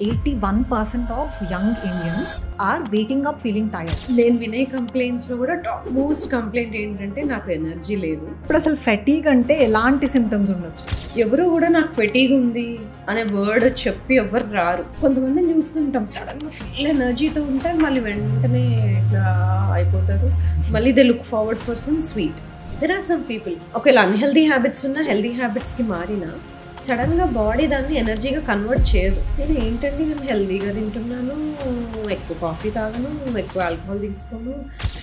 81% of young Indians are waking up feeling tired. నేను వినే కంప్లైంట్స్లో కూడా టాప్ మోస్ట్ కంప్లైంట్ ఏంటంటే నాకు ఎనర్జీ లేదు. ఇప్పుడు అసలు ఫెటీగ్ అంటే ఎలాంటి సిమ్టమ్స్ ఉండొచ్చు? ఎవరు కూడా నాకు ఫెటీగ్ ఉంది అనే వర్డ్ చెప్పి ఎవరు రారు. కొంతమందిని చూస్తుంటాం సడన్గా ఫుల్ ఎనర్జీతో ఉంటారు, మళ్ళీ వెంటనే ఇట్లా అయిపోతారు. మళ్ళీ they look forward for some sweet. There are some people ఒకవేళ అన్హెల్దీ హ్యాబిట్స్ ఉన్నా హెల్దీ హ్యాబిట్స్కి మారినా సడన్గా బాడీ దాన్ని ఎనర్జీగా కన్వర్ట్ చేయదు. నేను ఏంటంటే నేను హెల్దీగా తింటున్నాను, ఎక్కువ కాఫీ తాగను, ఎక్కువ ఆల్కహాల్ తీసుకోను,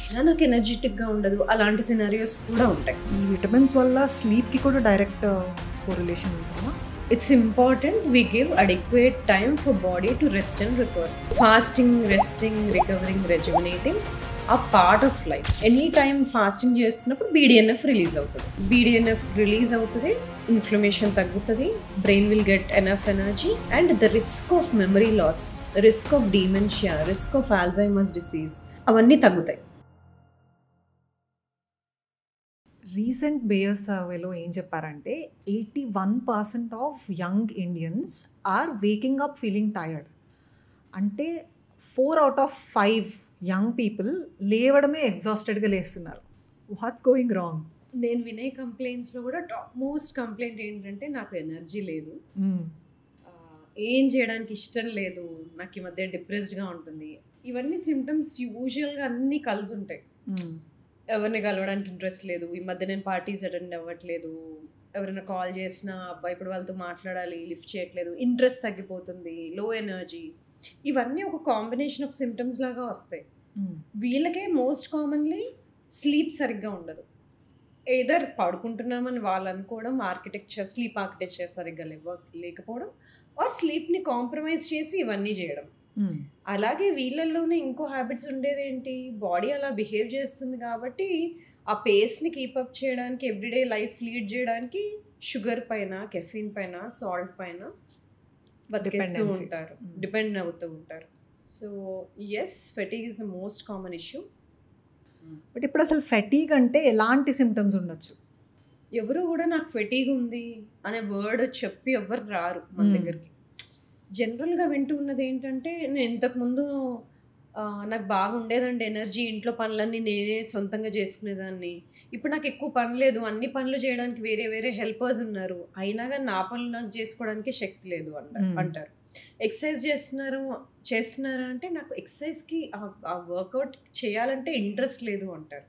అయినా నాకు ఎనర్జెటిక్గా ఉండదు. అలాంటి సినారియోస్ కూడా ఉంటాయి. ఈ విటమిన్స్ వల్ల స్లీప్కి కూడా డైరెక్ట్ కోరిలేషన్ ఉంటుందా? It's important we give adequate time for body to rest and recover. Fasting, resting, recovering, rejuvenating are part of life. Any time fasting చేస్తున్నప్పుడు BDNF రిలీజ్ అవుతుంది. BDNF రిలీజ్ అవుతుంది, ఇన్ఫ్లమేషన్ తగ్గుతుంది, brain will get enough energy and the risk of memory loss, risk of dementia, risk of Alzheimer's disease అవన్నీ తగ్గుతాయి. Recent Bayer సర్వేలో ఏం చెప్పారంటే 81% of young Indians are waking up feeling tired. అంటే 4 out of 5 young people లేవడమే ఎగ్జాస్టెడ్గా లేస్తున్నారు. What's going wrong? నేను వినే కంప్లైంట్స్లో కూడా టాప్ మోస్ట్ కంప్లైంట్ ఏంటంటే నాకు ఎనర్జీ లేదు, ఏం చేయడానికి ఇష్టం లేదు, నాకు ఈ మధ్య డిప్రెస్డ్గా ఉంటుంది. ఇవన్నీ సిమ్టమ్స్ యూజువల్గా అన్నీ కలిసి ఉంటాయి. ఎవరిని కలవడానికి ఇంట్రెస్ట్ లేదు, ఈ మధ్య నేను పార్టీస్ అటెండ్ అవ్వట్లేదు, ఎవరైనా కాల్ చేసినా అబ్బాయి ఇప్పుడు వాళ్ళతో మాట్లాడాలి లిఫ్ట్ చేయట్లేదు, ఇంట్రెస్ట్ తగ్గిపోతుంది, లో ఎనర్జీ, ఇవన్నీ ఒక కాంబినేషన్ ఆఫ్ సిమ్టమ్స్ లాగా వస్తాయి. వీళ్ళకే మోస్ట్ కామన్లీ స్లీప్ సరిగ్గా ఉండదు. ఏదర్ పడుకుంటున్నామని వాళ్ళు అనుకోవడం, స్లీప్ ఆర్కిటెక్చర్ సరిగ్గా లేకపోవడం, ఆర్ స్లీప్ని కాంప్రమైజ్ చేసి ఇవన్నీ చేయడం. అలాగే వీళ్ళల్లోనే ఇంకో హ్యాబిట్స్ ఉండేది ఏంటి, బాడీ అలా బిహేవ్ చేస్తుంది కాబట్టి ఆ పేస్ని కీపప్ చేయడానికి, ఎవ్రీడే లైఫ్ లీడ్ చేయడానికి షుగర్ పైన, కెఫీన్ పైన, సాల్ట్ పైన బతికేస్తూ ఉంటారు, డిపెండ్ అవుతూ ఉంటారు. So yes, fatigue is the most common issue. But ఇప్పుడు అసలు ఫెటీగ్ అంటే ఎలాంటి సిమ్టమ్స్ ఉండొచ్చు? ఎవరు కూడా నాకు ఫెటీగ్ ఉంది అనే వర్డ్ చెప్పి ఎవరు రారు మన దగ్గరికి. జనరల్గా వింటూ ఉన్నది ఏంటంటే, నేను ఇంతకుముందు నాకు బాగుండేదండి ఎనర్జీ, ఇంట్లో పనులన్నీ నేనే సొంతంగా చేసుకునేదాన్ని, ఇప్పుడు నాకు ఎక్కువ పని లేదు, అన్ని పనులు చేయడానికి వేరే వేరే హెల్పర్స్ ఉన్నారు, అయినా కానీ నా పనులు నాకు చేసుకోవడానికి శక్తి లేదు అంటారు. ఎక్సర్సైజ్ చేస్తున్నారా అంటే నాకు ఎక్సర్సైజ్కి ఆ వర్కౌట్ చేయాలంటే ఇంట్రెస్ట్ లేదు అంటారు.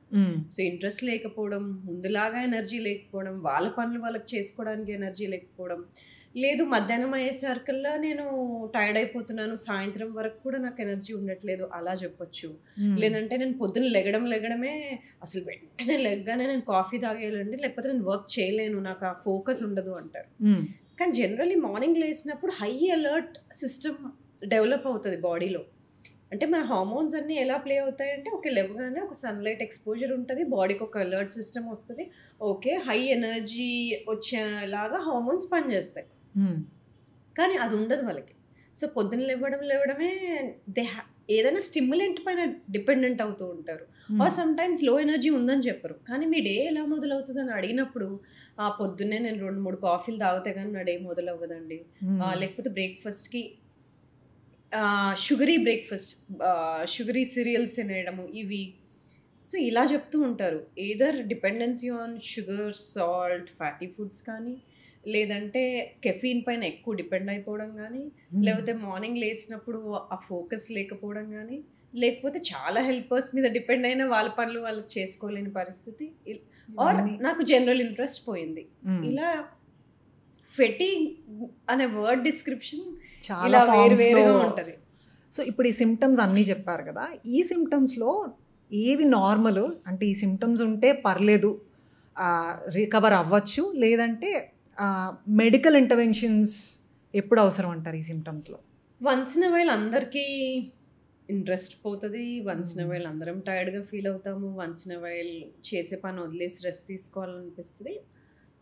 సో ఇంట్రెస్ట్ లేకపోవడం, ముందులాగా ఎనర్జీ లేకపోవడం, వాళ్ళ పనులు వాళ్ళకి చేసుకోవడానికి ఎనర్జీ లేకపోవడం, లేదు మధ్యాహ్నం అయ్యేసరికల్లా నేను టైర్డ్ అయిపోతున్నాను, సాయంత్రం వరకు కూడా నాకు ఎనర్జీ ఉండట్లేదు అలా చెప్పొచ్చు. లేదంటే నేను పొద్దున్న లెగడమే అసలు వెంటనే లెగ్గానే నేను కాఫీ తాగేయాలండి, లేకపోతే నేను వర్క్ చేయలేను, నాకు ఆ ఫోకస్ ఉండదు అంటారు. కానీ జనరల్లీ మార్నింగ్ లేసినప్పుడు హై అలర్ట్ సిస్టమ్ డెవలప్ అవుతుంది బాడీలో. అంటే మన హార్మోన్స్ అన్నీ ఎలా ప్లే అవుతాయంటే, ఓకే లేవగానే ఒక సన్లైట్ ఎక్స్పోజర్ ఉంటుంది, బాడీకి ఒక అలర్ట్ సిస్టమ్ వస్తుంది, ఓకే హై ఎనర్జీ వచ్చేలాగా హార్మోన్స్ పనిచేస్తాయి. కానీ అది ఉండదు వాళ్ళకి. సో పొద్దున్న లేవడమే ఏదైనా స్టిమ్యులెంట్ పైన డిపెండెంట్ అవుతూ ఉంటారు. ఆర్ సమ్ టైమ్స్ లో ఎనర్జీ ఉందని చెప్పరు, కానీ మీ డే ఎలా మొదలవుతుంది అని అడిగినప్పుడు పొద్దున్నే నేను 2-3 కాఫీలు తాగితే కానీ నా డే మొదలవ్వదండి, లేకపోతే బ్రేక్ఫాస్ట్కి షుగరీ సిరియల్స్ తినేయడము ఇవి. సో ఇలా చెప్తూ ఉంటారు. Either dependency on sugar, salt, fatty foods కానీ, లేదంటే కెఫీన్ పైన ఎక్కువ డిపెండ్ అయిపోవడం కానీ, లేకపోతే మార్నింగ్ లేచినప్పుడు ఆ ఫోకస్ లేకపోవడం కానీ, లేకపోతే చాలా హెల్పర్స్ మీద డిపెండ్ అయిన వాళ్ళ పనులు వాళ్ళకి చేసుకోలేని పరిస్థితి, ఆర్ నాకు జనరల్ ఇంట్రెస్ట్ పోయింది. ఇలా ఫెటీగ్ అనే వర్డ్ డిస్క్రిప్షన్ చాలా వేరువేరుగా ఉంటుంది. సో ఇప్పుడు ఈ సిమ్టమ్స్ అన్నీ చెప్పారు కదా, ఈ సిమ్టమ్స్లో ఏవి నార్మల్, అంటే ఈ సిమ్టమ్స్ ఉంటే పర్లేదు రికవర్ అవ్వచ్చు, లేదంటే మెడికల్ ఇంటర్వెన్షన్స్ ఎప్పుడు అవసరం అంటారు ఈ సిమ్టమ్స్లో? వన్స్ ఇన్ వైల్ అందరికీ ఇంట్రెస్ట్ పోతుంది, వన్స్ ఇన్ వైల్ అందరం టైర్డ్గా ఫీల్ అవుతాము, వన్స్ ఇన్ వైల్ చేసే పని వదిలేసి రెస్ట్ తీసుకోవాలనిపిస్తుంది,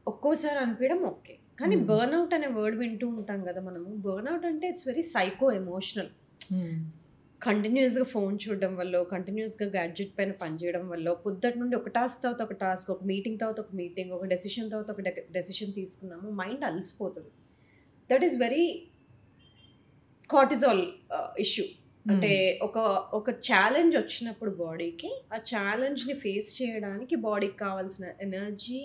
ఒక్కోసారి అనిపించడం ఓకే. కానీ బర్న్అవుట్ అనే వర్డ్ వింటూ ఉంటాం కదా మనము. బర్న్అవుట్ అంటే ఇట్స్ వెరీ సైకో ఎమోషనల్. కంటిన్యూస్గా ఫోన్ చూడడం వల్ల, కంటిన్యూస్గా గ్యాడ్జెట్ పైన పనిచేయడం వల్ల, పొద్దుటి నుండి ఒక టాస్క్ తర్వాత ఒక టాస్క్, ఒక మీటింగ్ తర్వాత ఒక మీటింగ్, ఒక డెసిషన్ తర్వాత ఒక డెసిషన్ తీసుకున్నాము, మైండ్ అలసిపోతుంది. That is very cortisol issue. అంటే ఒక ఛాలెంజ్ వచ్చినప్పుడు బాడీకి, ఆ ఛాలెంజ్ని ఫేస్ చేయడానికి బాడీకి కావాల్సిన energy,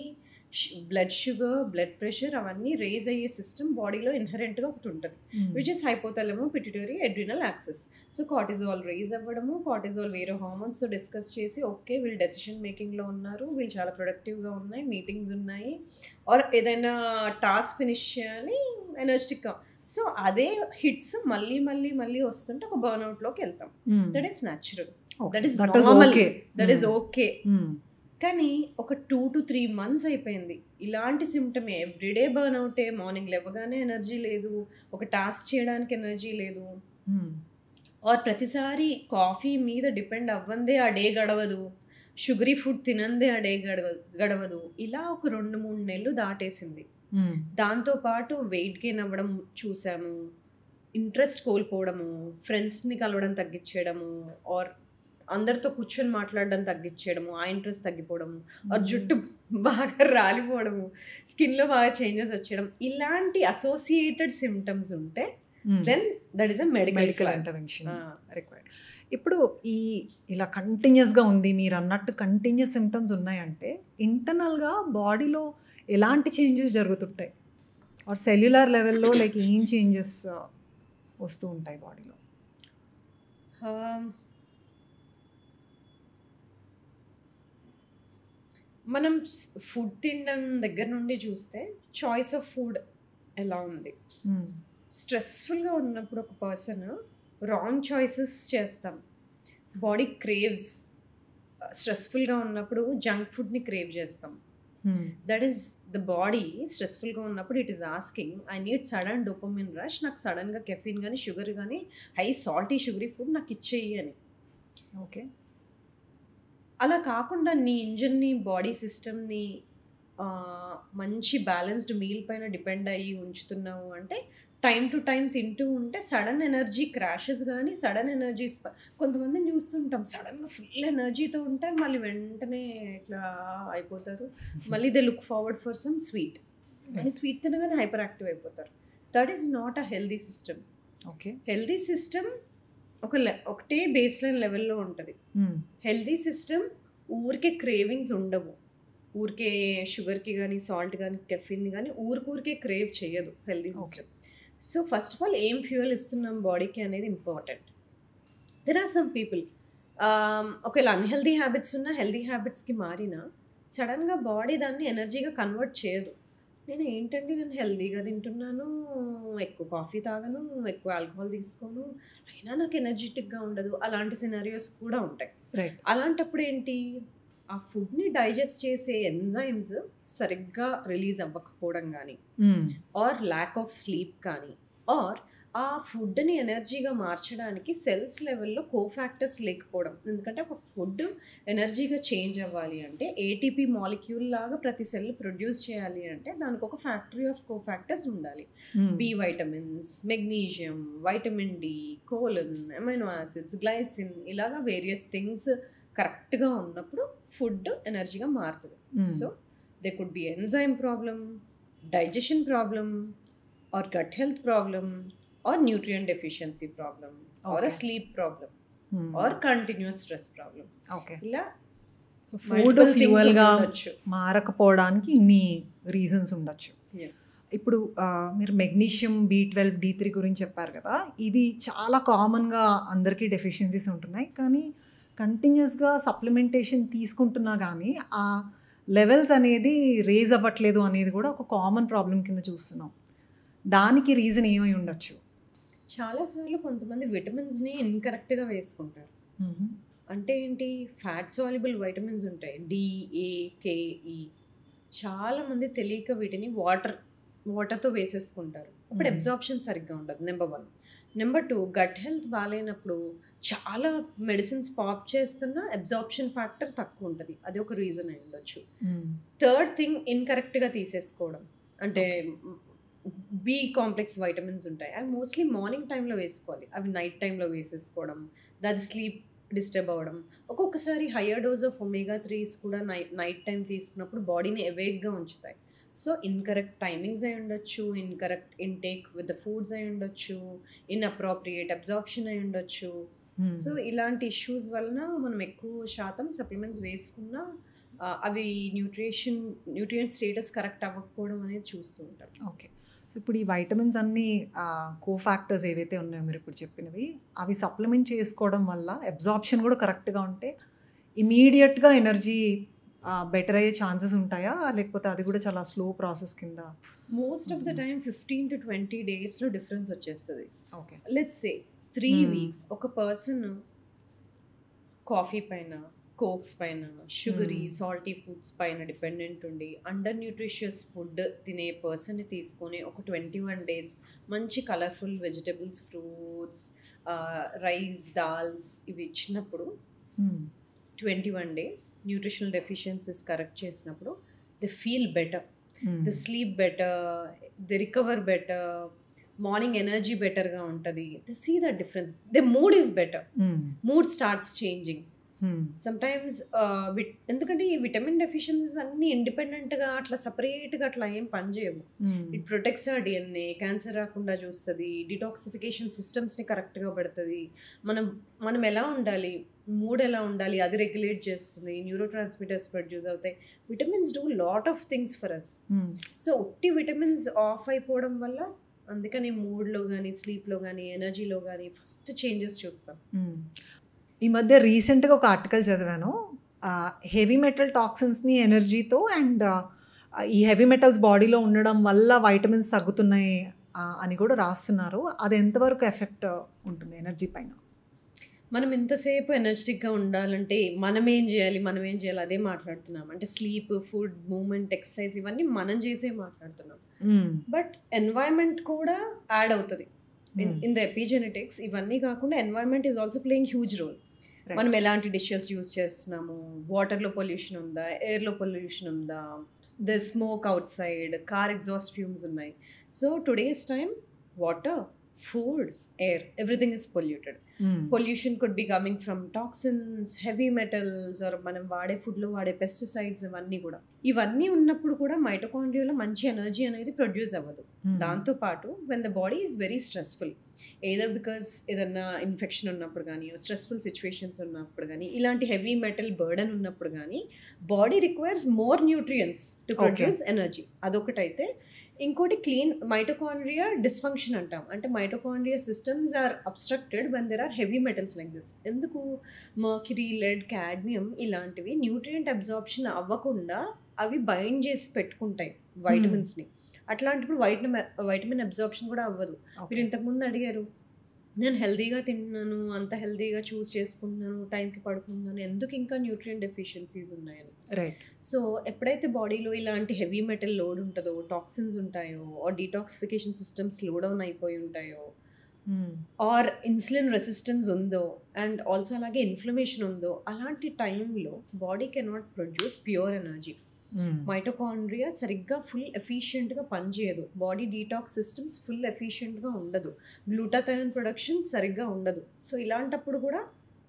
blood sugar, blood pressure అవన్నీ రేజ్ అయ్యే సిస్టమ్ బాడీలో ఇన్హరెంట్గా ఒకటి ఉంటుంది, which is hypothalamo pituitary adrenal axis. So cortisol raise అవ్వడము, కార్టిజాల్ వేరే హార్మోన్స్తో డిస్కస్ చేసి ఓకే వీళ్ళు డెసిషన్ మేకింగ్లో ఉన్నారు, వీళ్ళు చాలా ప్రొడక్టివ్గా ఉన్నాయి, మీటింగ్స్ ఉన్నాయి, ఆర్ ఏదైనా టాస్క్ ఫినిష్ చేయాలి, ఎనర్జెటిక్గా. సో అదే హిట్స్ మళ్ళీ మళ్ళీ మళ్ళీ వస్తుంటే ఒక బర్న్అవుట్లోకి వెళ్తాం. That is natural, that is normal, that is okay. కానీ ఒక 2 to 3 months అయిపోయింది ఇలాంటి సిమ్టమే, ఎవ్రీడే బర్న్అవుటే, మార్నింగ్ లేవగానే ఎనర్జీ లేదు, ఒక టాస్క్ చేయడానికి ఎనర్జీ లేదు, ఆర్ ప్రతిసారి కాఫీ మీద డిపెండ్ అవ్వందే ఆ డే గడవదు, షుగరీ ఫుడ్ తినందే ఆ డే గడవదు. ఇలా ఒక 2-3 నెలలు దాటేసింది. దాంతోపాటు వెయిట్ గెయిన్ అవ్వడం చూసాము, ఇంట్రెస్ట్ కోల్పోవడము, ఫ్రెండ్స్ని కలవడం తగ్గించేయడము, ఆర్ అందరితో కూర్చొని మాట్లాడడం తగ్గించేయడము, ఆ ఇంట్రెస్ట్ తగ్గిపోవడము, ఆర్ జుట్టు బాగా రాలిపోవడము, స్కిన్లో బాగా చేంజెస్ వచ్చేయడం, ఇలాంటి అసోసియేటెడ్ సిమ్టమ్స్ ఉంటే then that is a medical intervention required. ఇప్పుడు ఇలా కంటిన్యూస్గా ఉంది, మీరు అన్నట్టు కంటిన్యూస్ సిమ్టమ్స్ ఉన్నాయంటే ఇంటర్నల్గా బాడీలో ఎలాంటి చేంజెస్ జరుగుతుంటాయి, ఆర్ సెల్యులర్ లెవెల్లో లైక్ ఏం చేంజెస్ వస్తూ ఉంటాయి బాడీలో? మనం ఫుడ్ తినడం దగ్గర నుండి చూస్తే చాయిస్ ఆఫ్ ఫుడ్ ఎలా ఉంది. స్ట్రెస్ఫుల్గా ఉన్నప్పుడు ఒక పర్సన్ రాంగ్ చాయిసెస్ చేస్తాం, బాడీ క్రేవ్స్. స్ట్రెస్ఫుల్గా ఉన్నప్పుడు జంక్ ఫుడ్ని క్రేవ్ చేస్తాం. దట్ ఈస్ ద బాడీ స్ట్రెస్ఫుల్గా ఉన్నప్పుడు it is asking I need sudden dopamine rush, నాకు సడన్గా కెఫిన్ కానీ షుగర్ కానీ హై సాల్టీ షుగరీ ఫుడ్ నాకు ఇచ్చేయి అని. ఓకే, అలా కాకుండా నీ ఇంజన్ని, బాడీ సిస్టమ్ని మంచి బ్యాలెన్స్డ్ మీల్ పైన డిపెండ్ అయ్యి ఉంచుతున్నావు అంటే టైం టు టైం తింటూ ఉంటే సడన్ ఎనర్జీ క్రాషెస్ కానీ సడన్ ఎనర్జీ కొంతమందిని చూస్తుంటాం సడన్గా ఫుల్ ఎనర్జీతో ఉంటే మళ్ళీ వెంటనే ఇట్లా అయిపోతారు, మళ్ళీ they look forward for some sweet, మళ్ళీ స్వీట్ తినగానే హైపర్ యాక్టివ్ అయిపోతారు. That is not a healthy system. Okay, healthy system ఒకటే బేస్ లైన్ లెవెల్లో ఉంటుంది. హెల్దీ సిస్టమ్ ఊరికే క్రేవింగ్స్ ఉండవు, ఊరికే షుగర్కి కానీ సాల్ట్ కానీ కెఫిన్ కానీ ఊరికే క్రేవ్ చేయదు healthy system. So first of all ఏం ఫ్యూయల్ ఇస్తున్నాం బాడీకి అనేది important. There are some people ఒకవేళ అన్హెల్దీ హ్యాబిట్స్ ఉన్న హెల్దీ హ్యాబిట్స్కి మారినా సడన్గా బాడీ దాన్ని ఎనర్జీగా కన్వర్ట్ చేయదు. నేను ఏంటంటే నేను హెల్దీగా తింటున్నాను, ఎక్కువ కాఫీ తాగను, ఎక్కువ ఆల్కహాల్ తీసుకోను, అయినా నాకు ఎనర్జెటిక్గా ఉండదు, అలాంటి సినారియోస్ కూడా ఉంటాయి. అలాంటప్పుడు ఏంటి, ఆ ఫుడ్ని డైజెస్ట్ చేసే ఎంజైమ్స్ సరిగ్గా రిలీజ్ అవ్వకపోవడం కానీ, ఆర్ ల్యాక్ ఆఫ్ స్లీప్ కానీ, ఆర్ ఆ ఫుడ్ని ఎనర్జీగా మార్చడానికి సెల్స్ లెవెల్లో కోఫాక్టర్స్ లేకపోవడం. ఎందుకంటే ఒక ఫుడ్ ఎనర్జీగా చేంజ్ అవ్వాలి అంటే ఏటీపీ మాలిక్యూల్ లాగా ప్రతి సెల్ ప్రొడ్యూస్ చేయాలి అంటే దానికి ఒక ఫ్యాక్టరీ ఆఫ్ కోఫాక్టర్స్ ఉండాలి. B vitamins, magnesium, vitamin D, choline, amino acids, glycine, ఇలాగా వేరియస్ థింగ్స్ కరెక్ట్గా ఉన్నప్పుడు ఫుడ్ ఎనర్జీగా మారుతుంది. So they could be enzyme problem, digestion problem, or gut health problem, or nutrient deficiency problem, or a sleep problem, or continuous stress problem. Okay, ఇలా so food fuel గా మారకపోవడానికి ఇన్ని reasons ఉండొచ్చు. ఇప్పుడు మీరు మెగ్నీషియం, B12, D3 గురించి చెప్పారు కదా, ఇది చాలా కామన్గా అందరికీ డెఫిషియన్సీస్ ఉంటున్నాయి, కానీ కంటిన్యూస్గా సప్లిమెంటేషన్ తీసుకుంటున్నా కానీ ఆ లెవెల్స్ అనేది రేజ్ అవ్వట్లేదు అనేది కూడా ఒక కామన్ ప్రాబ్లం కింద చూస్తున్నాం. దానికి రీజన్ ఏమై ఉండొచ్చు? చాలాసార్లు కొంతమంది విటమిన్స్ని ఇన్కరెక్ట్గా వేసుకుంటారు. అంటే ఏంటి, ఫ్యాట్ సాల్యుబుల్ వైటమిన్స్ ఉంటాయి, DAKE. చాలామంది తెలియక వీటిని వాటర్తో వేసేసుకుంటారు. అప్పుడు అబ్జార్ప్షన్ సరిగ్గా ఉండదు, నెంబర్ 1. నెంబర్ 2, గట్ హెల్త్ బాగాలేనప్పుడు చాలా మెడిసిన్స్ పాప్ చేస్తున్నా అబ్జార్ప్షన్ ఫ్యాక్టర్ తక్కువ ఉంటుంది, అది ఒక రీజన్ అయి ఉండొచ్చు. థర్డ్ థింగ్, ఇన్కరెక్ట్గా తీసేసుకోవడం. అంటే బి కాంప్లెక్స్ వైటమిన్స్ ఉంటాయి, అవి మోస్ట్లీ మార్నింగ్ టైంలో వేసుకోవాలి, అవి నైట్ టైంలో వేసేసుకోవడం, దాని స్లీప్ డిస్టర్బ్ అవ్వడం. ఒక్కొక్కసారి higher dose of omega 3s కూడా నైట్ టైం తీసుకున్నప్పుడు బాడీని అవేక్గా ఉంచుతాయి. సో ఇన్కరెక్ట్ టైమింగ్స్ అయి ఉండొచ్చు, incorrect intake with the foods అయి ఉండొచ్చు, ఇన్అప్రోప్రియేట్ అబ్జార్ప్షన్ అయి ఉండొచ్చు. సో ఇలాంటి ఇష్యూస్ వలన మనం ఎక్కువ శాతం సప్లిమెంట్స్ వేసుకున్నా అవి న్యూట్రియంట్ స్టేటస్ కరెక్ట్ అవ్వకపోవడం అనేది చూస్తూ ఉంటాం. ఓకే. సో ఇప్పుడు ఈ వైటమిన్స్ అన్నీ కోఫాక్టర్స్ ఏవైతే ఉన్నాయో మీరు ఇప్పుడు చెప్పినవి, అవి సప్లిమెంట్ చేసుకోవడం వల్ల అబ్జార్ప్షన్ కూడా కరెక్ట్గా ఉంటే ఇమీడియట్గా ఎనర్జీ బెటర్ అయ్యే ఛాన్సెస్ ఉంటాయా, లేకపోతే అది కూడా చాలా స్లో ప్రాసెస్ కింద? Most of the time 15 to 20 డేస్లో డిఫరెన్స్ వచ్చేస్తుంది. ఓకే. లెట్స్ సే 3 వీక్స్ ఒక పర్సన్ కాఫీ పైన, కోక్స్ పైన, షుగరీ సాల్టీ ఫుడ్స్ పైన డిపెండెంట్ ఉండి అండర్ న్యూట్రిషియస్ ఫుడ్ తినే పర్సన్ని తీసుకొని ఒక 21 డేస్ మంచి colourful vegetables, fruits, rice, dals ఇవి ఇచ్చినప్పుడు 21 డేస్ న్యూట్రిషనల్ డెఫిషియన్సీస్ కరెక్ట్ చేసినప్పుడు they feel better, they sleep better, they recover better, morning energy బెటర్గా ఉంటుంది, they see the difference, they mood is better, mood starts changing. Sometimes ఎందుకంటే ఈ vitamin deficiencies అన్నీ ఇండిపెండెంట్గా అట్లా సపరేట్గా అట్లా ఏం పనిచేయవు. ఇట్ ప్రొటెక్ట్స్ ఆ డిఎన్ఏ, క్యాన్సర్ రాకుండా చూస్తుంది, డిటాక్సిఫికేషన్ సిస్టమ్స్ని కరెక్ట్గా పెడుతుంది, మనం ఎలా ఉండాలి, మూడ్ ఎలా ఉండాలి అది రెగ్యులేట్ చేస్తుంది, న్యూరో ట్రాన్స్మిటర్స్ ప్రొడ్యూస్ అవుతాయి. Vitamins do lot of things for us. So ఒట్టి విటమిన్స్ ఆఫ్ అయిపోవడం వల్ల అందుకని మూడ్లో కానీ, స్లీప్లో కానీ, ఎనర్జీలో కానీ ఫస్ట్ చేంజెస్ చూస్తాం. ఈ మధ్య రీసెంట్గా ఒక ఆర్టికల్ చదివాను, హెవీ మెటల్ టాక్సిన్స్ని ఎనర్జీతో అండ్ ఈ హెవీ మెటల్స్ బాడీలో ఉండడం వల్ల వైటమిన్స్ తగ్గుతున్నాయి అని కూడా రాస్తున్నారు. అది ఎంతవరకు ఎఫెక్ట్ ఉంటుంది ఎనర్జీ పైన? మనం ఎంతసేపు ఎనర్జెటిక్గా ఉండాలంటే మనం ఏం చేయాలి అదే మాట్లాడుతున్నాం. అంటే స్లీప్, ఫుడ్, మూమెంట్, ఎక్సర్సైజ్ ఇవన్నీ మనం చేసే మాట్లాడుతున్నాం. బట్ ఎన్వైరన్మెంట్ కూడా యాడ్ అవుతుంది ఇన్ ద ఎపిజెనెటిక్స్. ఇవన్నీ కాకుండా environment is also playing huge role. మనం ఎలాంటి డిషెస్ యూజ్ చేస్తున్నాము, వాటర్లో పొల్యూషన్ ఉందా, ఎయిర్లో పొల్యూషన్ ఉందా, the smoke outside, car exhaust fumes ఉన్నాయి. So today's time water, food, air, everything is polluted. Pollution could be coming from toxins, heavy metals, or మనం వాడే ఫుడ్లో వాడే పెస్టిసైడ్స్, ఇవన్నీ ఉన్నప్పుడు కూడా మైటోకాండ్రియాలో మంచి ఎనర్జీ అనేది ప్రొడ్యూస్ అవ్వదు. దాంతోపాటు when the body is very stressful, either because ఏదన్నా ఇన్ఫెక్షన్ ఉన్నప్పుడు కానీ, స్ట్రెస్ఫుల్ సిచ్యువేషన్స్ ఉన్నప్పుడు కానీ, ఇలాంటి హెవీ మెటల్ బర్డన్ ఉన్నప్పుడు కానీ body requires more nutrients to produce energy. అదొకటైతే. ఇంకోటి క్లీన్ మైటోకాండ్రియా డిస్ఫంక్షన్ అంటాం. అంటే mitochondria systems are obstructed when there are heavy metals like this. ఎందుకు? మర్క్యూరీ, లెడ్, కాడ్మియం ఇలాంటివి న్యూట్రియంట్ అబ్జార్ప్షన్ అవ్వకుండా అవి బైండ్ చేసి పెట్టుకుంటాయి వైటమిన్స్ని. అట్లాంటప్పుడు వైటమిన్ అబ్జార్ప్షన్ కూడా అవ్వదు. మీరు ఇంతకుముందు అడిగారు, నేను హెల్తీగా తిన్నాను, అంత హెల్తీగా చూస్ చేసుకుంటున్నాను, టైంకి పడుకుంటున్నాను, ఎందుకు ఇంకా న్యూట్రియంట్ డెఫిషియన్సీస్ ఉన్నాయని. రైట్. సో ఎప్పుడైతే బాడీలో ఇలాంటి హెవీ మెటల్ లోడ్ ఉంటుందో, టాక్సిన్స్ ఉంటాయో, or detoxification system slow down అయిపోయి ఉంటాయో, ఆర్ ఇన్సులిన్ రెసిస్టెన్స్ ఉందో, అండ్ ఆల్సో అలాగే ఇన్ఫ్లమేషన్ ఉందో, అలాంటి టైంలో body cannot produce pure energy. Mitochondria సరిగ్గా ఫుల్ ఎఫిషియెంట్గా పనిచేయదు, బాడీ డీటాక్స్ సిస్టమ్స్ ఫుల్ ఎఫిషియెంట్గా ఉండదు, గ్లూటాథయోన్ ప్రొడక్షన్ సరిగ్గా ఉండదు. సో ఇలాంటప్పుడు కూడా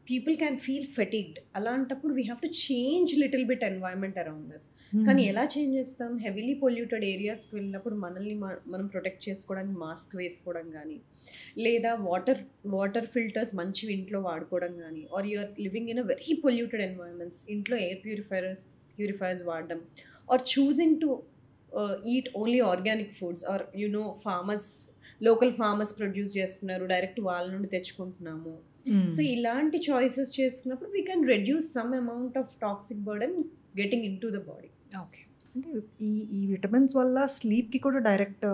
పీపుల్ క్యాన్ ఫీల్ ఫెటిగ్డ్. అలాంటప్పుడు we have to change little bit environment around this. కానీ ఎలా చేంజ్ చేస్తాం? హెవీలీ పొల్యూటెడ్ ఏరియాస్కి వెళ్ళినప్పుడు మనల్ని మనం ప్రొటెక్ట్ చేసుకోవడానికి మాస్క్ వేసుకోవడం కానీ, లేదా వాటర్ ఫిల్టర్స్ మంచివి ఇంట్లో వాడుకోవడం కానీ, or you're living in a very polluted environments, ఇంట్లో ఎయిర్ ప్యూరిఫైయర్స్ వాడడం, or choosing to eat only organic foods, or local farmers produce చేస్తున్నారు, డైరెక్ట్ వాళ్ళ నుండి తెచ్చుకుంటున్నాము. సో ఇలాంటి చాయిసెస్ చేసుకున్నప్పుడు we can reduce some amount of toxic burden getting into the body. Okay. అంటే ఈ విటమిన్స్ వల్ల స్లీప్కి కూడా డైరెక్ట్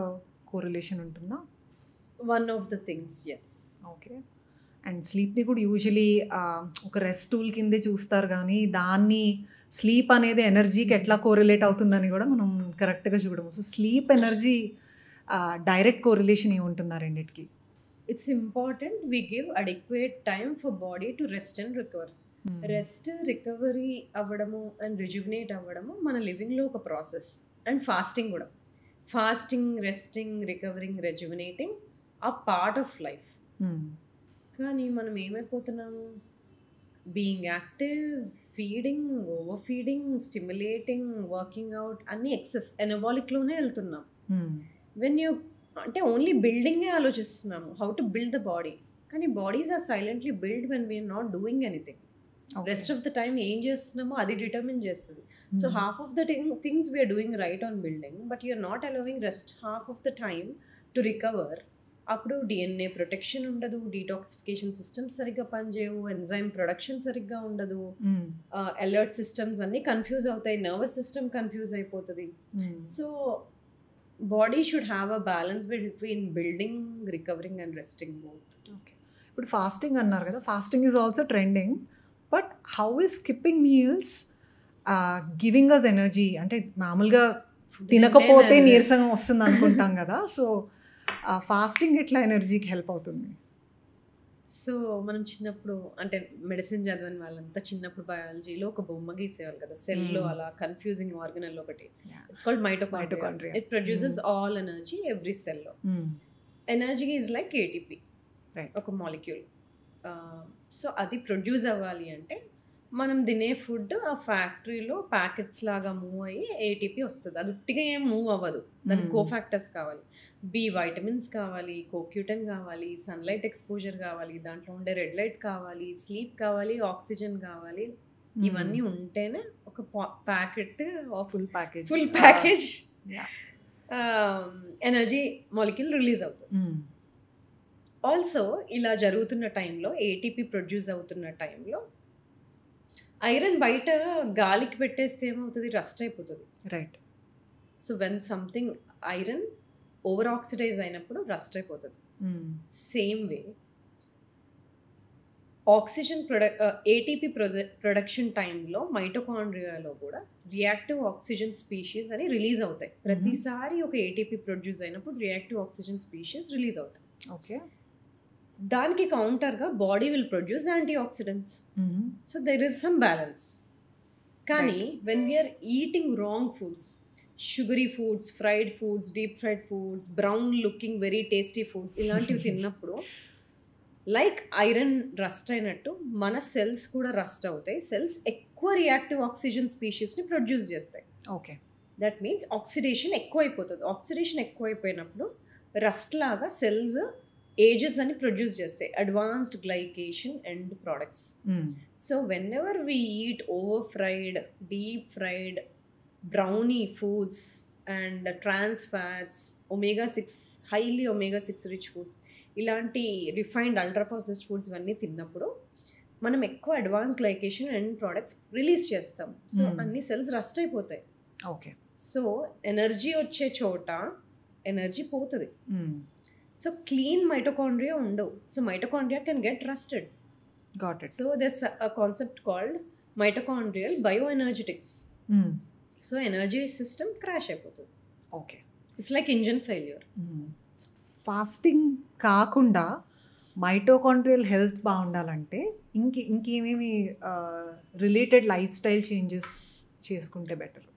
కోరిలేషన్ ఉంటుందా? One of the things, yes. Okay. And స్లీప్ని కూడా యూజువలీ ఒక రెస్ట్ టూల్ కిందే చూస్తారు, కానీ దాన్ని స్లీప్ అనేది ఎనర్జీకి ఎట్లా కోరిలేట్ అవుతుందని కూడా మనం కరెక్ట్గా చూడము. So sleep energy direct correlation ఏముంటుందా రెండింటికి? It's important we give adequate time for body to rest and recover. Rest, recovery అవ్వడము అండ్ రిజ్యువినేట్ అవ్వడము మన లివింగ్లో ఒక ప్రాసెస్. అండ్ ఫాస్టింగ్ కూడా. Fasting, resting, recovering, rejuvenating a part of life. కానీ మనం ఏమైపోతున్నాము, being active, feeding, over feeding, stimulating, working out అన్నీ ఎక్సెస్ ఎనబాలిక్లోనే వెళ్తున్నాం. వెన్ యూ అంటే ఓన్లీ బిల్డింగే ఆలోచిస్తున్నాము, how to build the body. కానీ bodies are silently build when we're not doing anything. Rest of the time ఏం చేస్తున్నామో అది డిటర్మిన్ చేస్తుంది. So half of the things we're doing right on building, but you're not allowing rest half of the time to recover. అప్పుడు DNA protection ఉండదు, detoxification systems సరిగ్గా పనిచేయవు, enzyme production సరిగ్గా ఉండదు, అలర్ట్ సిస్టమ్స్ అన్నీ కన్ఫ్యూజ్ అవుతాయి, nervous system confuse అయిపోతుంది. So body should have a balance between building, recovering and resting both. Okay, ఇప్పుడు ఫాస్టింగ్ అన్నారు కదా, fasting is also trending, but how is skipping meals giving us energy? అంటే మామూలుగా తినకపోతే నీరసంగా వస్తుంది అనుకుంటాం కదా, సో ఫాస్టింగ్ ఎట్లా ఎనర్జీకి హెల్ప్ అవుతుంది? సో మనం చిన్నప్పుడు అంటే మెడిసిన్ చదవని వాళ్ళంతా చిన్నప్పుడు బయాలజీలో ఒక బొమ్మ గీసేవారు కదా, సెల్లో అలా కన్ఫ్యూజింగ్ ఆర్గనల్ ఒకటి, it's called mitochondria. It produces all energy every సెల్లో. ఎనర్జీ ఈజ్ లైక్ ఏటీపీ, ఒక మాలిక్యూల్. సో అది ప్రొడ్యూస్ అవ్వాలి అంటే మనం తినే ఫుడ్ ఆ ఫ్యాక్టరీలో ప్యాకెట్స్ లాగా మూవ్ అయ్యి ఏటీపీ వస్తుంది. అది ఉట్టిగా ఏం మూవ్ అవ్వదు, దానికి కోఫాక్టర్స్ కావాలి, బి వైటమిన్స్ కావాలి, కోక్యూటన్ కావాలి, సన్లైట్ ఎక్స్పోజర్ కావాలి, దాంట్లో ఉండే రెడ్ లైట్ కావాలి, స్లీప్ కావాలి, ఆక్సిజన్ కావాలి. ఇవన్నీ ఉంటేనే ఒక packet full package energy molecule release అవుతుంది. ఆల్సో ఇలా జరుగుతున్న టైంలో, ఏటీపీ ప్రొడ్యూస్ అవుతున్న టైంలో ఐరన్ బయట గాలికి పెట్టేస్తే ఏమవుతుంది, రస్ట్ అయిపోతుంది. Right. So when something iron over oxidize అయినప్పుడు రస్ట్ అయిపోతుంది. Same way oxygen ATP production టైంలో మైటోకాండ్రియాలో కూడా రియాక్టివ్ ఆక్సిజన్ స్పీషీస్ అని రిలీజ్ అవుతాయి. ప్రతిసారి ఒక ఏటీపీ ప్రొడ్యూస్ అయినప్పుడు రియాక్టివ్ ఆక్సిజన్ స్పీషీస్ రిలీజ్ అవుతాయి. ఓకే, దానికి కౌంటర్గా body will produce antioxidants. So there is some balance. కానీ when we're eating wrong foods, sugary foods, fried foods, deep fried foods, brown looking very tasty foods, ఇలాంటివి తిన్నప్పుడు like iron rust అయినట్టు మన cells కూడా rust అవుతాయి. Cells ఎక్కువ reactive oxygen స్పీషీస్ని produce చేస్తాయి. ఓకే, దట్ మీన్స్ ఆక్సిడేషన్ ఎక్కువ అయిపోతుంది. ఆక్సిడేషన్ ఎక్కువ అయిపోయినప్పుడు రస్ట్ లాగా సెల్స్ ఏజెస్ అని ప్రొడ్యూస్ చేస్తాయి, advanced glycation end products. So whenever we eat over fried, deep fried, brownie foods and trans fats, omega-6 highly omega-6 rich foods, ఇలాంటి refined ultra processed foods ఇవన్నీ తిన్నప్పుడు మనం ఎక్కువ advance glycation and products release చేస్తాం. So అన్ని cells rust అయిపోతాయి. Okay, so energy వచ్చే చోట ఎనర్జీ పోతుంది. సో క్లీన్ మైటోకాండ్రియా ఉండవు. So mitochondria can get rusted. Got it. So there's a concept called mitochondrial bioenergetics. So energy system crash అయిపోతుంది. Okay, it's like engine failure. Fasting కాకుండా mitochondrial health బాగుండాలంటే ఇంకేమేమి related lifestyle changes చేసుకుంటే better?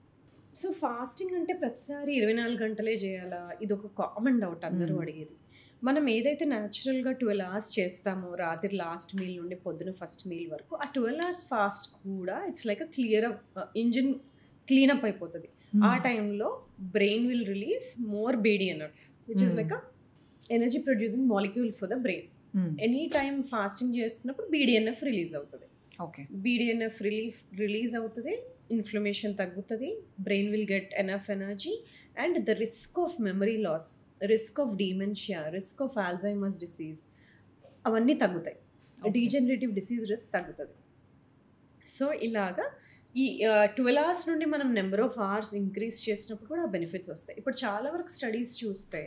So fasting అంటే ప్రతిసారి 24 గంటలే చేయాలా? ఇది ఒక కామన్ డౌట్ అందరూ అడిగేది. మనం ఏదైతే న్యాచురల్గా 12 hours చేస్తామో, రాత్రి లాస్ట్ మీల్ నుండి పొద్దున ఫస్ట్ మీల్ వరకు, ఆ 12 hours ఫాస్ట్ కూడా it's like a clear engine cleanup అయిపోతుంది. ఆ టైంలో brain will release more BDNF, which is like a energy producing molecule for the brain. Any time fasting చేస్తున్నప్పుడు BDNF రిలీజ్ అవుతుంది. ఓకే, BDNF రిలీజ్ అవుతుంది, inflammation తగ్గుతుంది, brain will get enough energy, and the risk of memory loss, risk of dementia, risk of Alzheimer's disease అవన్నీ తగ్గుతాయి. Degenerative disease risk తగ్గుతుంది. So ఇలాగా ఈ 12 hours నుండి మనం నెంబర్ ఆఫ్ అవర్స్ ఇంక్రీజ్ చేసినప్పుడు కూడా బెనిఫిట్స్ వస్తాయి. ఇప్పుడు చాలా వరకు స్టడీస్ చూస్తే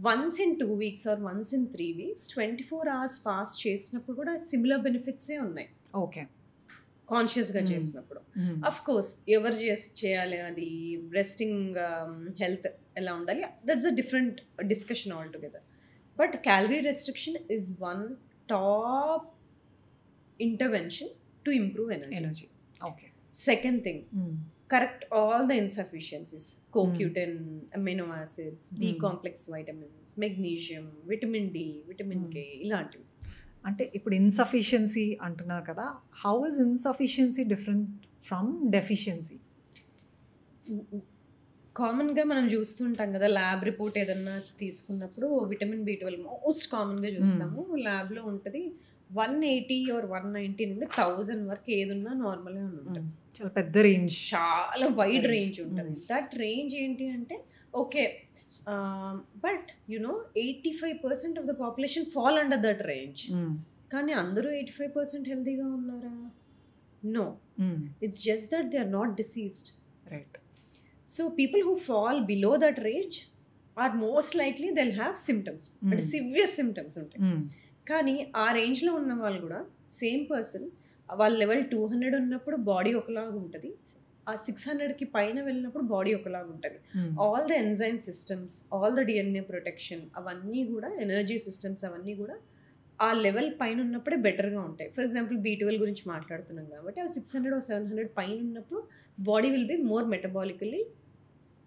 once in 2 weeks or once in 3 weeks 24 hours fast చేసినప్పుడు కూడా సిమిలర్ బెనిఫిట్సే ఉన్నాయి. ఓకే, కాన్షియస్గా చేసినప్పుడు. అఫ్ కోర్స్ ఎవరు చేయాలి, అది రెస్టింగ్ హెల్త్ ఎలా ఉండాలి, that's a different discussion all together. But calorie restriction is one top intervention to improve energy. Okay, second thing, correct all the insufficiencies, CoQ10, amino acids, B complex vitamins, magnesium, vitamin D, vitamin K, ఇలాంటివి. అంటే ఇప్పుడు insufficiency అంటున్నారు కదా, how is insufficiency different from deficiency? కామన్గా మనం చూస్తుంటాం కదా, lab report ఏదన్నా తీసుకున్నప్పుడు విటమిన్ B12 మోస్ట్ కామన్గా చూస్తాము. ల్యాబ్లో ఉంటుంది 180 or 190 నుండి 1000 వరకు ఏదున్నా నార్మల్గా ఉంటుంది. చాలా పెద్ద రేంజ్, చాలా వైడ్ రేంజ్ ఉంటుంది. దట్ రేంజ్ ఏంటి అంటే okay, but 85% of the population fall under that range. కానీ అందరూ 85% హెల్తీగా ఉన్నారా? No, it's just that they are not diseased. Right. So people who fall below that range are most likely they'll have symptoms, అంటే severe symptoms ఉంటాయి. కానీ ఆ రేంజ్లో ఉన్న వాళ్ళు కూడా సేమ్ పర్సన్ వాళ్ళ లెవెల్ 200 ఉన్నప్పుడు బాడీ ఒకలాగా ఉంటుంది, ఆ 600కి పైన వెళ్ళినప్పుడు బాడీ ఒకలాగా ఉంటుంది. All the enzyme systems, all the DNA protection, అవన్నీ కూడా ఎనర్జీ సిస్టమ్స్ అవన్నీ కూడా ఆ లెవెల్ పైన ఉన్నప్పుడే బెటర్గా ఉంటాయి. ఫర్ ఎగ్జాంపుల్ B12 గురించి మాట్లాడుతున్నాం కాబట్టి ఆ 600 or 700 పైన ఉన్నప్పుడు body will be more మెటబాలికలీ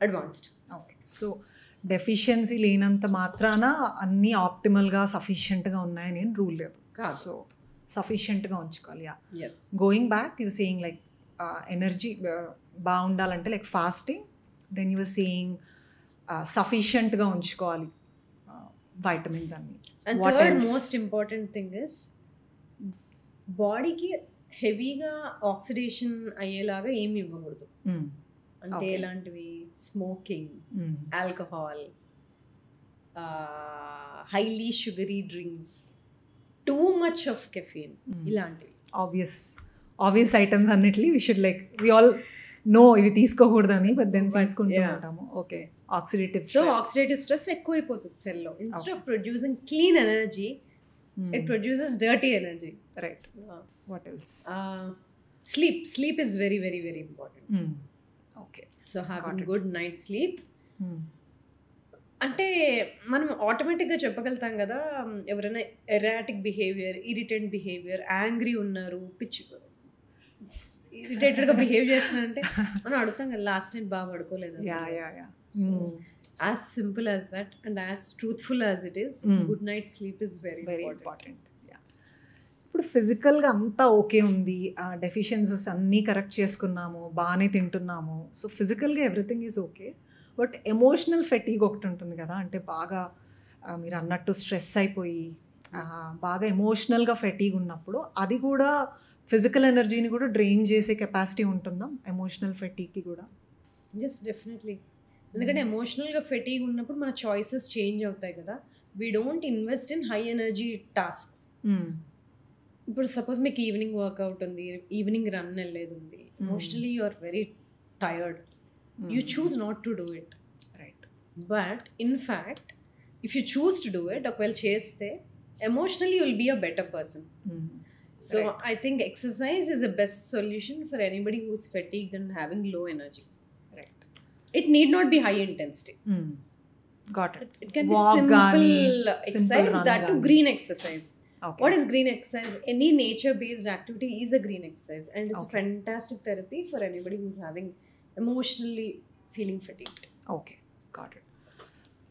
advanced. Okay. So deficiency లేనంత మాత్రాన అన్నీ ఆప్టిమల్గా సఫిషియెంట్గా ఉన్నాయని ఏం రూల్ లేదు. సో సఫిషియెంట్గా ఉంచుకోవాలి. Going back, you saying like energy బాగుండాలంటే like fasting, then you saying సఫిషియెంట్గా ఉంచుకోవాలి వైటమిన్స్ అన్నీ. And third most important thing is బాడీకి హెవీగా ఆక్సిడేషన్ అయ్యేలాగా ఏమి ఇవ్వకూడదు. అంటే ఎలాంటివి? Smoking, alcohol, highly sugary drinks, too much of caffeine, ఇలాంటివి ఆబ్వియస్ ఐటమ్స్ అన్నిటినీ we should like we all know ఇవి తీసుకోకూడదని, బట్ దెన్ తీసుకుంటూ ఉంటాము. ఓకే. ఆక్సిడేటివ్ స్ట్రెస్ ఎక్కువైపోతుంది సెల్లో. Instead of producing clean energy, it produces dirty energy. Right. What else? Sleep is very very very important. Okay. So having good night sleep. అంటే మనం ఆటోమేటిక్గా చెప్పగలుగుతాం కదా, ఎవరైనా erratic behaviour, irritant behaviour, angry ఉన్నారు, పిచ్చి ఇరిటేటెడ్గా బిహేవ్ చేస్తున్నారంటే మనం అడుగుతాం కదా, లాస్ట్ నైట్ బాగా పడుకోలేదు. As simple as that and as truthful as it is, good night sleep is very very important. ఇప్పుడు ఫిజికల్గా అంతా ఓకే ఉంది, డెఫిషియన్సీస్ అన్నీ కరెక్ట్ చేసుకున్నాము, బాగానే తింటున్నాము, సో ఫిజికల్గా everything is okay. But emotional fatigue ఒకటి ఉంటుంది కదా, అంటే బాగా మీరు అన్నట్టు స్ట్రెస్ అయిపోయి బాగా ఎమోషనల్గా ఫెటీగ్ ఉన్నప్పుడు అది కూడా ఫిజికల్ ఎనర్జీని కూడా డ్రైన్ చేసే కెపాసిటీ ఉంటుందా ఎమోషనల్ ఫెటీగ్కి కూడా? Yes, definitely. ఎందుకంటే ఎమోషనల్గా ఫెటీగ్ ఉన్నప్పుడు మన చాయిసెస్ చేంజ్ అవుతాయి కదా. We don't invest in high energy tasks. ఇప్పుడు సపోజ్ మీకు ఈవినింగ్ వర్కౌట్ ఉంది, ఈవినింగ్ రన్ వెళ్ళేది ఉంది, emotionally you are very tired, you choose not to do it. Right. But in fact if you choose to do it, ఒకవేళ చేస్తే emotionally you will be a better person. So right. I think exercise is the best solution for anybody who's fatigued and having low energy. Right. It need not be high intensity. Got it. It can walk, be simple exercise, that to green exercise. Okay. What is green exercise? Any nature-based activity is a green exercise, and it's a fantastic therapy for anybody who's having emotionally feeling fatigued. Okay, got it.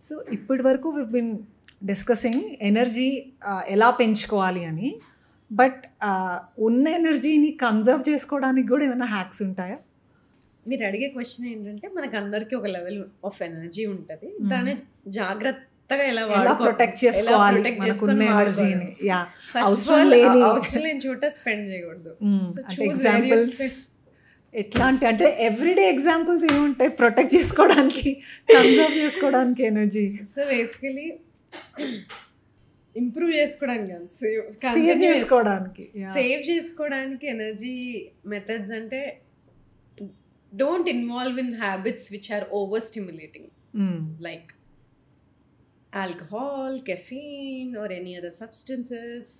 So ఇప్పటి వరకు we've been discussing energy ఎలా పెంచుకోవాలి అని. But ఉన్న ఎనర్జీని conserve చేసుకోవడానికి కూడా ఏమైనా హ్యాక్స్ ఉంటాయా? మీరు అడిగే క్వశ్చన్ ఏంటంటే, మనకు అందరికీ ఒక లెవెల్ ఆఫ్ ఎనర్జీ ఉంటుంది, దాన్ని జాగ్రత్తగా ఎలా ప్రొటెక్ట్ చేసుకోవాలి మనకున్న ఎనర్జీని. అవసరం లేని చోట స్పెండ్ చేయకూడదు. ఎగ్జాంపుల్స్ ఎట్లాంటి అంటే ఎవ్రీడే ఎగ్జాంపుల్స్ ఏమి ఉంటాయి ప్రొటెక్ట్ చేసుకోవడానికి, కన్జర్వ్ చేసుకోవడానికి ఎనర్జీ? సో బేసికలీ ఇంప్రూవ్ చేసుకోవడానికి కాదు, సేవ్ చేసుకోవడానికి ఎనర్జీ మెథడ్స్ అంటే don't involve in habits which are over stimulating, like alcohol, caffeine or any other substances,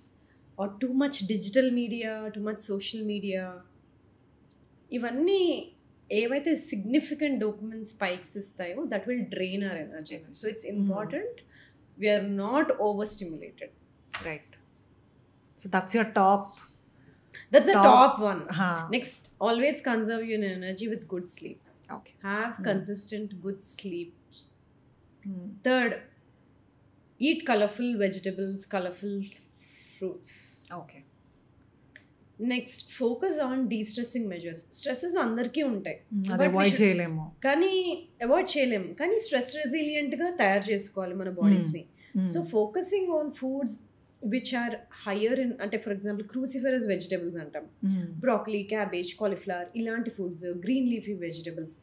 or too much digital media, too much social media. ఇవన్నీ ఏవైతే significant dopamine spikes ఇస్తాయో that will drain our energy. So it's important we are not overstimulated. Right. So that's your top. That's the top one. Next, always conserve your energy with good sleep. Okay. Have consistent good sleep. Third, eat colorful vegetables, colorful fruits. Okay. Next focus on destressing measures. Stresses అందరికీ ఉంటాయి, అది avoid చేయలేము, కానీ avoid చేయలేము, కానీ stress రెసిలియంట్గా తయారు చేసుకోవాలి మన బాడీస్ని. So focusing on foods which are higher in, అంటే ఫర్ ఎగ్జాంపుల్ క్రూసిఫెరస్ వెజిటబుల్స్ అంటాం, బ్రాకలీ, క్యాబేజ్, కాలీఫ్లవర్, ఇలాంటి ఫుడ్స్, గ్రీన్ లీఫీ వెజిటబుల్స్,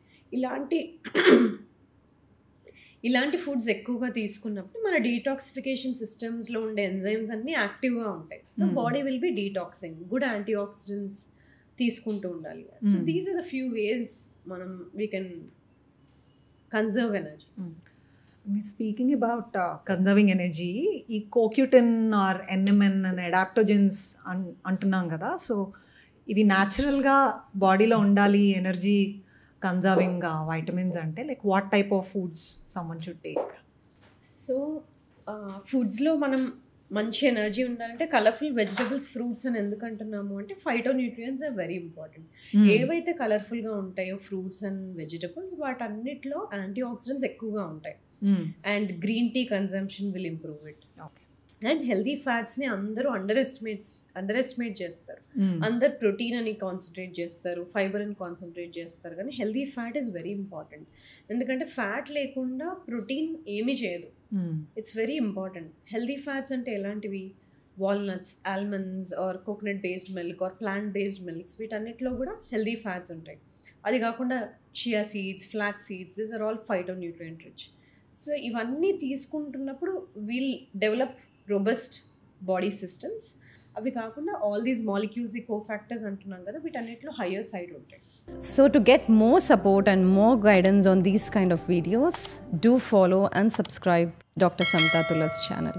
ఇలాంటి ఫుడ్స్ ఎక్కువగా తీసుకున్నప్పుడు మన డీటాక్సిఫికేషన్ సిస్టమ్స్లో ఉండే ఎంజైమ్స్ అన్నీ యాక్టివ్గా ఉంటాయి. So body will be detoxing, good antioxidants తీసుకుంటూ ఉండాలి. So these are the few ways మనం we can conserve energy. Speaking about conserving energy, ఈ CoQ ten or NMN and adaptogens అంటున్నాం కదా, సో ఇవి న్యాచురల్గా బాడీలో ఉండాలి ఎనర్జీ కన్జర్వింగ్ వైటమిన్స్ అంటే like what type of foods someone should take? So ఫుడ్స్లో మనం మంచి ఎనర్జీ ఉండాలంటే కలర్ఫుల్ వెజిటబుల్స్, ఫ్రూట్స్ అని ఎందుకు అంటున్నాము అంటే ఫైటోన్యూట్రియంట్స్ ఆర్ వెరీ ఇంపార్టెంట్. ఏవైతే కలర్ఫుల్గా ఉంటాయో ఫ్రూట్స్ అండ్ వెజిటబుల్స్, వాటన్నిటిలో యాంటీ ఆక్సిడెంట్స్ ఎక్కువగా ఉంటాయి. And green tea consumption will improve it. Okay. And healthy ఫ్యాట్స్ని అందరూ అండర్ ఎస్టిమేట్ చేస్తారు. అందరు ప్రోటీన్ అని కాన్సన్ట్రేట్ చేస్తారు, ఫైబర్ అని కాన్సన్ట్రేట్ చేస్తారు, కానీ healthy fat is very important. ఎందుకంటే ఫ్యాట్ లేకుండా ప్రోటీన్ ఏమీ చేయదు. It's very important. Healthy fats అంటే ఎలాంటివి? Walnuts, almonds or coconut based milk or plant based milks, వీటన్నిటిలో కూడా హెల్దీ ఫ్యాట్స్ ఉంటాయి. అది కాకుండా chia seeds, flax seeds, these are all phytonutrient rich. So ఇవన్నీ తీసుకుంటున్నప్పుడు we'll develop robust body systems. అవి కాకుండా ఆల్ దీస్ మాలిక్యూల్స్, ఈ కోఫాక్టర్స్ అంటున్నాం కదా, వీటన్నిటిలో హయ్యర్ సైడ్ ఉంటాయి. So to get more support and more guidance on these kind of videos, do follow and subscribe Dr. Samta Tula's channel.